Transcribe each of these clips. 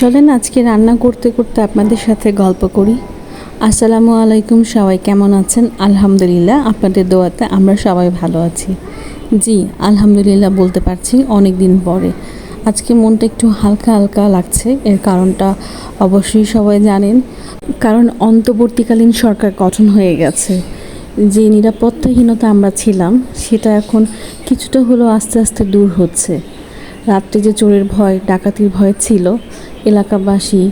চলেন আজকে রান্না করতে করতে আপনাদের সাথে গল্প করি। আসসালামু আলাইকুম, সবাই কেমন আছেন? আলহামদুলিল্লাহ, আপনাদের দোয়াতে আমরা সবাই ভালো আছি। জি আলহামদুলিল্লাহ বলতে পারছি অনেক দিন পরে। আজকে মনটা একটু হালকা হালকা লাগছে, এর কারণটা অবশ্যই সবাই জানেন। কারণ অন্তর্বর্তীকালীন সরকার গঠন হয়ে গেছে। যে নিরাপত্তাহীনতা আমরা ছিলাম সেটা এখন কিছুটা হলেও আস্তে আস্তে দূর হচ্ছে। রাত্রে যে চোরের ভয়, ডাকাতির ভয় ছিল, এলাকাবাসী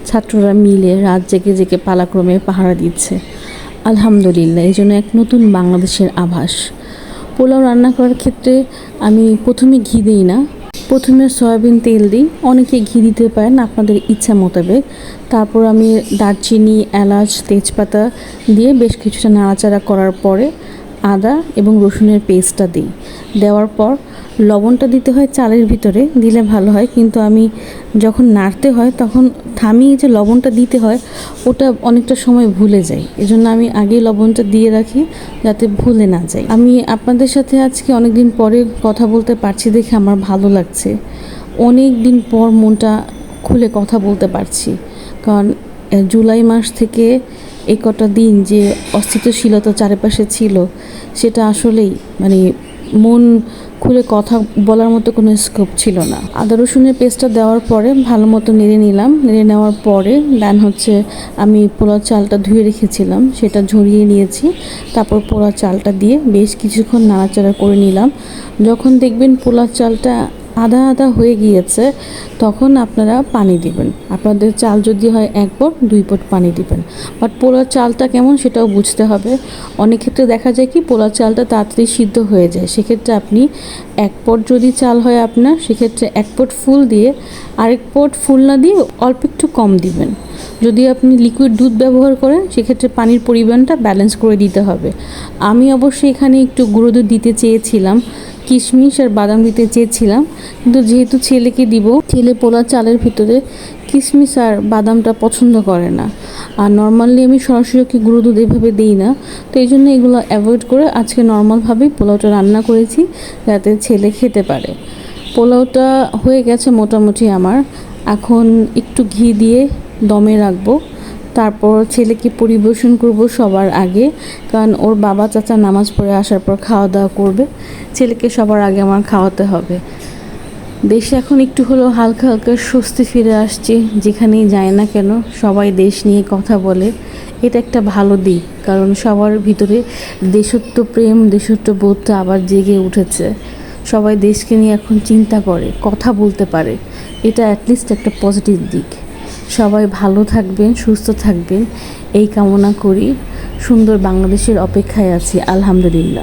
ছাত্ররা মিলে রাত জেগে জেগে পালাক্রমে পাহারা দিচ্ছে। আলহামদুলিল্লাহ, এই জন্য এক নতুন বাংলাদেশের আভাস। পোলাও রান্না করার ক্ষেত্রে আমি প্রথমে ঘি দিই না, প্রথমে সয়াবিন তেল দিই। অনেকে ঘি দিতে পারেন আপনাদের ইচ্ছা মোতাবেক। তারপর আমি দারচিনি, এলাচ, তেজপাতা দিয়ে বেশ কিছুটা নাড়াচাড়া করার পরে আদা এবং রসুনের পেস্টটা দিই। দেওয়ার পর লবণটা দিতে হয় চালের ভিতরে, দিলে ভালো হয়, কিন্তু আমি যখন নাড়তে হয় তখন থামিয়ে যে লবণটা দিতে হয় ওটা অনেকটা সময় ভুলে যাই। এজন্য আমি আগেই লবণটা দিয়ে রাখি যাতে ভুলে না যাই। আমি আপনাদের সাথে আজকে অনেক দিন পরে কথা বলতে পারছি দেখে আমার ভালো লাগছে। অনেক দিন পর মনটা খুলে কথা বলতে পারছি, কারণ জুলাই মাস থেকে এই কটা দিন যে অস্থিতিশীলতা চারিপাশে ছিল সেটা আসলেই মন খুলে কথা বলার মতো কোনো স্কোপ ছিল না। আদা রসুনের পেস্টটা দেওয়ার পরে ভালো মতো নেড়ে নিলাম। নেড়ে নেওয়ার পরে দেন আমি পোলাও চালটা ধুয়ে রেখেছিলাম সেটা ঝরিয়ে নিয়েছি। তারপর পোলাও চালটা দিয়ে বেশ কিছুক্ষণ নাড়াচাড়া করে নিলাম। যখন দেখবেন পোলাও চালটা আধা আধা হয়ে গিয়েছে তখন আপনারা পানি দিবেন। আপনাদের চাল যদি হয় 1 পট 2 পট পানি দিবেন। বাট পোলাও চালটা কেমন সেটাও বুঝতে হবে। অনেক ক্ষেত্রে দেখা যায় কি পোলাও চালটা তাড়াতাড়ি সিদ্ধ হয়ে যায়, সেক্ষেত্রে আপনি 1 পট যদি চাল হয় আপনার, সেক্ষেত্রে 1 পট ফুল দিয়ে আরেক পট ফুল না দিয়ে অল্প একটু কম দিবেন। যদি আপনি লিকুইড দুধ ব্যবহার করেন সেক্ষেত্রে পানির পরিমাণটা ব্যালেন্স করে দিতে হবে। আমি অবশ্যই এখানে একটু গুঁড়ো দুধ দিতে চেয়েছিলাম, কিশমিশ আর বাদাম দিতে চেয়েছিলাম, কিন্তু যেহেতু ছেলেকে দিব, ছেলে পোলাও চালের ভিতরে কিশমিশ আর বাদামটা পছন্দ করে না। আর নর্মালি আমি সরাসরি গুঁড়ো দুধ এভাবে দিই না, তো এই জন্য এগুলো অ্যাভয়েড করে আজকে নর্মালভাবেই পোলাওটা রান্না করেছি যাতে ছেলে খেতে পারে। পোলাওটা হয়ে গেছে মোটামুটি আমার। এখন একটু ঘি দিয়ে দমে রাখবো, তারপর ছেলেকে পরিবেশন করব সবার আগে, কারণ ওর বাবা চাচা নামাজ পড়ে আসার পর খাওয়া দাওয়া করবে। ছেলেকে সবার আগে আমার খাওয়াতে হবে। দেশে এখন একটু হলেও হালকা হালকা স্বস্তি ফিরে আসছে। যেখানেই যায় না কেন সবাই দেশ নিয়ে কথা বলে, এটা একটা ভালো দিক, কারণ সবার ভিতরে দেশত্বপ্রেম, দেশত্ববোধটা আবার জেগে উঠেছে। সবাই দেশকে নিয়ে এখন চিন্তা করে, কথা বলতে পারে। এটা অ্যাটলিস্ট একটা পজিটিভ দিক। সবাই ভালো থাকবেন, সুস্থ থাকবেন এই কামনা করি। সুন্দর বাংলাদেশের অপেক্ষায় আছি আলহামদুলিল্লাহ।